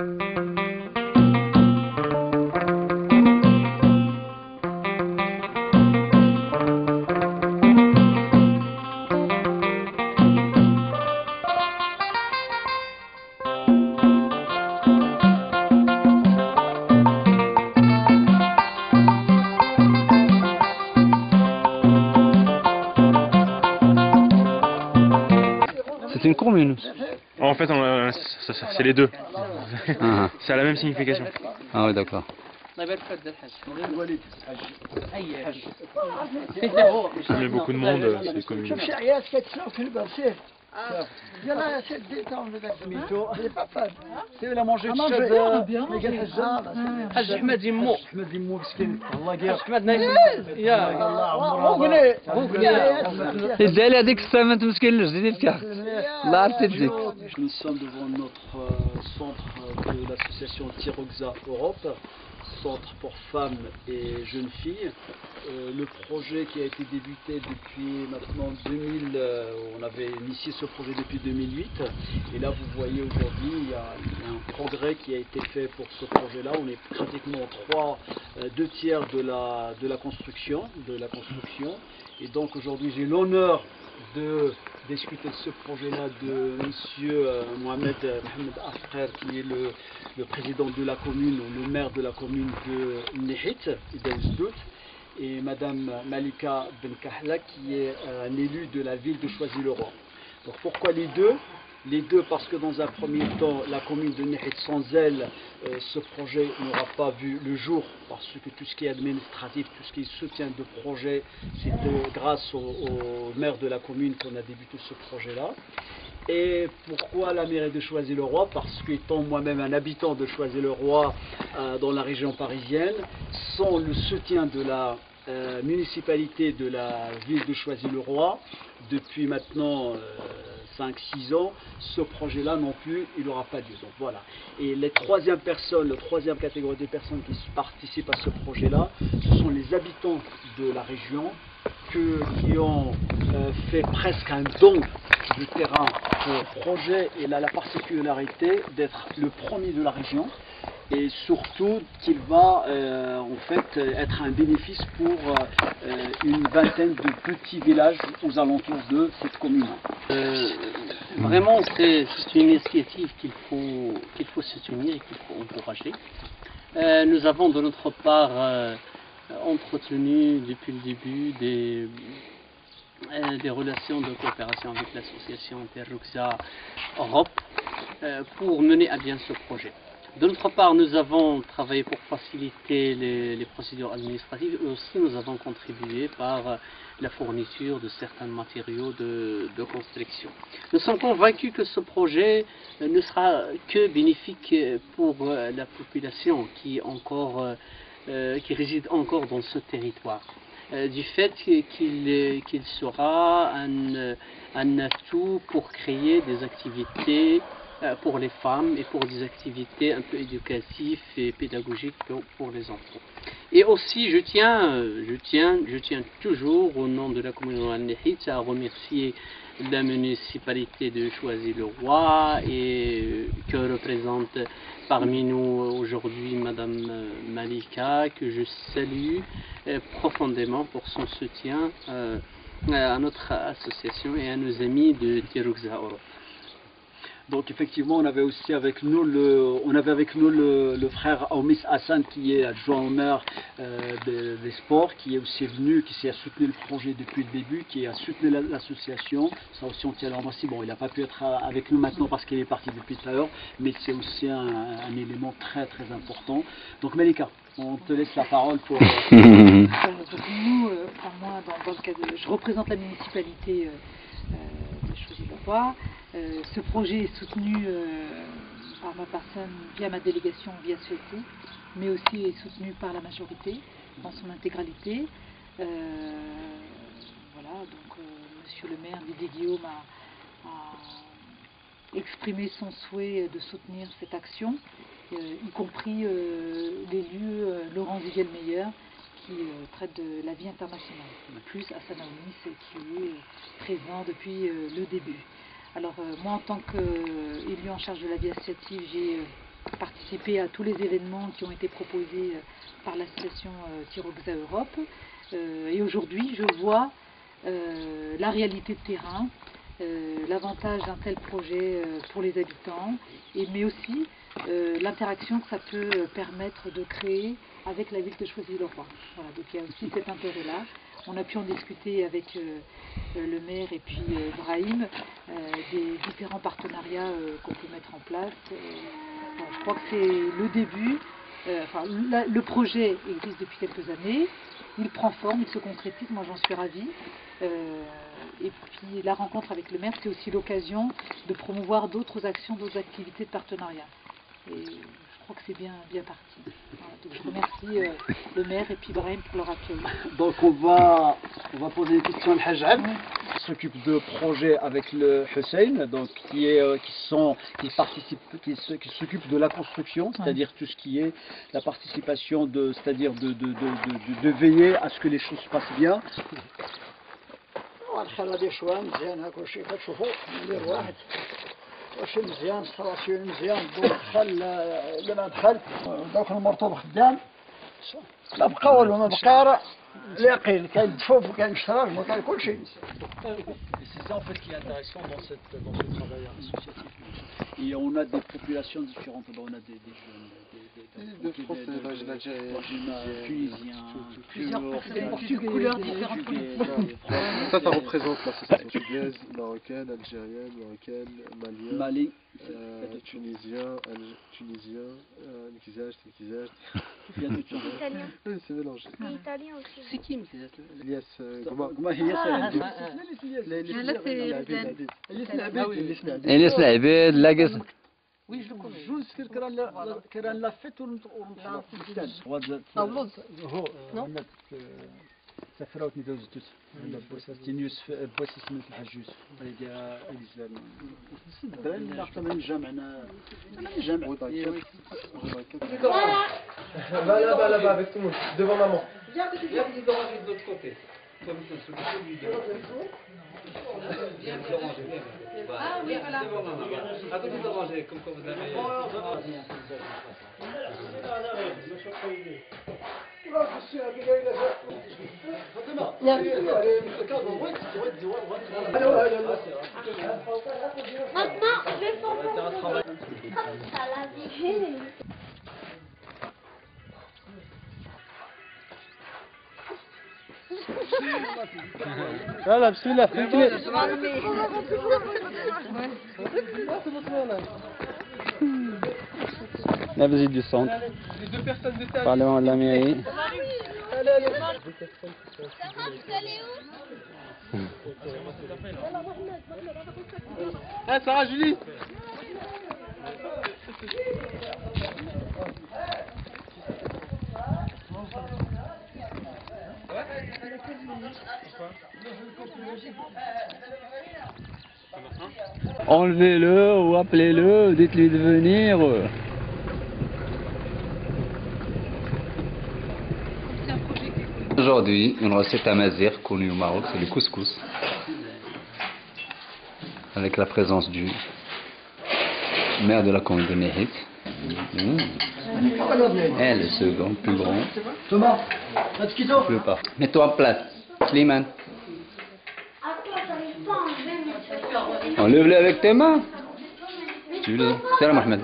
C'est une commune. En fait, c'est les deux. C'est à la même signification. Ah oui, d'accord. Il y a beaucoup de monde, c'est commun. يلا سدي تاون بدك سميتو با فاد سير مونجي الشد ميقال حاج احمد يمو احمد يمو مسكين الله يقير احمد يا الله عمره ازاي هذيك الساعه ما تمسكنلوش زيد الكحك الله عرفت يديك. Nous sommes devant notre centre de l'association Tiroxa Europe, centre pour femmes et jeunes filles. Le projet qui a été débuté depuis maintenant 2000, on avait initié ce projet depuis 2008, et là vous voyez aujourd'hui il y a un progrès qui a été fait pour ce projet-là. On est pratiquement deux tiers de la construction, et donc aujourd'hui j'ai l'honneur de discuter de ce projet-là de monsieur Mohamed Afrer, qui est le président de la commune, ou le maire de la commune de Nehit, et madame Malika Benkahla, qui est un élu de la ville de Choisy-le-Roi. Donc pourquoi les deux? Les deux parce que dans un premier temps, la commune de Nehit, sans elle, ce projet n'aura pas vu le jour, parce que tout ce qui est administratif, tout ce qui est soutien de projet, c'est grâce au maire de la commune qu'on a débuté ce projet-là. Et pourquoi la mairie de Choisy-le-Roi? Parce qu'étant moi-même un habitant de Choisy-le-Roi dans la région parisienne, sans le soutien de la municipalité de la ville de Choisy-le-Roi, depuis maintenant 5-6 ans, ce projet-là non plus, il n'aura pas lieu. Donc voilà. Et les troisième catégorie de personnes qui participent à ce projet-là, ce sont les habitants de la région qui ont fait presque un don de terrain au projet. Et là, la particularité d'être le premier de la région, et surtout qu'il va en fait être un bénéfice pour une vingtaine de petits villages aux alentours de cette commune. Vraiment, c'est une initiative qu'il faut soutenir et qu'il faut encourager. Nous avons de notre part entretenu depuis le début des relations de coopération avec l'association Tiroxa Europe pour mener à bien ce projet. De notre part, nous avons travaillé pour faciliter les procédures administratives, et aussi nous avons contribué par la fourniture de certains matériaux de construction. Nous sommes convaincus que ce projet ne sera que bénéfique pour la population qui réside encore dans ce territoire, du fait qu'il sera un atout pour créer des activités pour les femmes et pour des activités un peu éducatives et pédagogiques pour les enfants. Et aussi, je tiens toujours au nom de la communauté Nehit à remercier la municipalité de Choisy-le-Roi et que représente parmi nous aujourd'hui Madame Malika, que je salue profondément pour son soutien à notre association et à nos amis de Tiroxa Europe. Donc effectivement, on avait aussi avec nous le frère Aoumis Hassan, qui est adjoint au maire des sports, qui est aussi venu, qui a soutenu le projet depuis le début, qui a soutenu l'association. Ça aussi on tient à le remercier. Bon, il n'a pas pu être avec nous maintenant parce qu'il est parti depuis tout à l'heure, mais c'est aussi un élément très très important. Donc Malika, on te laisse la parole pour... Donc nous, enfin moi, dans le cas je représente la municipalité de Choisy-le-Roi. Ce projet est soutenu par ma personne via ma délégation, via Sueti, mais aussi est soutenu par la majorité dans son intégralité. Voilà, donc monsieur le maire Didier Guillaume a exprimé son souhait de soutenir cette action, y compris l'élu Laurent Ziegel-Meyer, qui traite de la vie internationale, plus Hassan Aoumis qui est présent depuis le début. Alors moi, en tant qu'élu en charge de la vie associative, j'ai participer à tous les événements qui ont été proposés par l'association Tirogza Europe. Et aujourd'hui, je vois la réalité de terrain, l'avantage d'un tel projet pour les habitants, mais aussi l'interaction que ça peut permettre de créer avec la ville de Choisy-le-Roi. Voilà, donc il y a aussi cet intérêt-là. On a pu en discuter avec le maire et puis Brahim des différents partenariats qu'on peut mettre en place. Voilà, je crois que c'est le début. Le projet existe depuis quelques années, il prend forme, il se concrétise, moi j'en suis ravie. Et puis la rencontre avec le maire, c'est aussi l'occasion de promouvoir d'autres actions, d'autres activités de partenariat. Et je crois que c'est bien parti. Voilà, donc je remercie le maire et puis Brahim pour leur accueil. Donc on va poser une question à Hajj Abd, qui s'occupe de projets avec le Hussein, donc qui s'occupe de la construction, c'est-à-dire tout ce qui est la participation c'est-à-dire de veiller à ce que les choses se passent bien. واش مزيان ستراسيون مزيان دخل لما دخل دوك المرطوب خدام ما بقى والو ما بقى اليقين كاين الدفوف وكاين الشراج وكاين كل شيء. C'est ça en fait qui est intéressant dans ce travail associatif. Et on a des populations différentes. On a des jeunes, des tunisiens, Plusieurs couleurs différentes. Ça représente l'association portugaise, marocaine, algérienne, malienne, Mali, tunisien, Nkizaj. Italien. C'est mélangé. Et italien aussi. C'est qui Elias إلياس العباد لاقص Oui, je le connais. جوز كران لافيت ونطلع Non. سفراوتني دوزتوت بوساستين يوسف بوسي سميت الحاج يوسف هذه الاسلام الدراري اللي اكثر من جامعنا جامع Là-bas, avec tout le monde, devant maman. Viens vous ranger de l'autre côté. Comme ça, sur le côté du Viens vous ranger. Ah oui, voilà. À côté de ranger, comme quand vous avez... Maintenant, je vais faire comme ça, la vie. Voilà, bismillah, La visite du centre. Parlement de la mairie. Ah, Sarah, Julie. Enlevez-le ou appelez-le, dites-lui de venir. Aujourd'hui, une recette amazigh connue au Maroc, c'est le couscous. Avec la présence du maire de la commune de Nehit. Et le second, plus grand. Thomas, Plus pas. Mets-toi en place. Slimane. Enlève-le avec tes mains. Tu le... C'est là, Mohamed.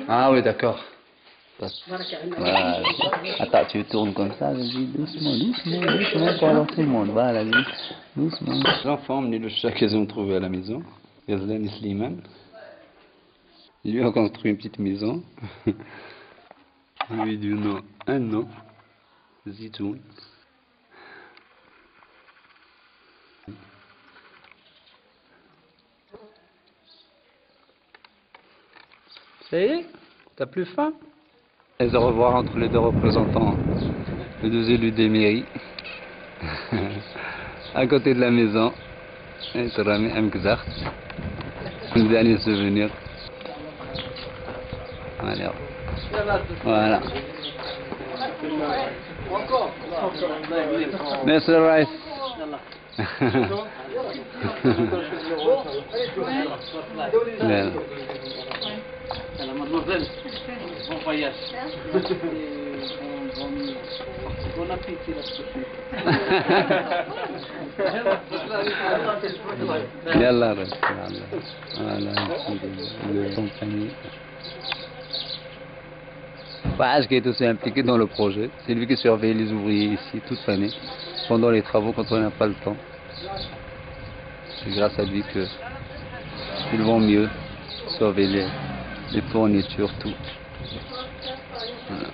Ah oui, d'accord. Voilà. Attends, tu tournes comme ça, vas-y, doucement, pour tout le monde. Voilà, doucement. Les enfants, le chat qu'ils ont trouvé à la maison, Yazlan et Slimane. Ils lui ont construit une petite maison. Il lui dit un nom, Zitoun. Ça y est, t'as plus faim? Et au revoir entre les deux représentants, les deux élus des mairies, à côté de la maison. Et tu ramènes un Mkzart, le dernier souvenir. Allez, voilà. Merci Rice. Voilà, mademoiselle, bon voyage. Bon appétit la prochaine. Yallah, reste, voilà, le compagnie. Fahaj qui est aussi impliqué dans le projet, c'est lui qui surveille les ouvriers ici toute l'année, pendant les travaux quand on n'a pas le temps. C'est grâce à lui que ils vont mieux surveiller les fournitures, tout. Voilà.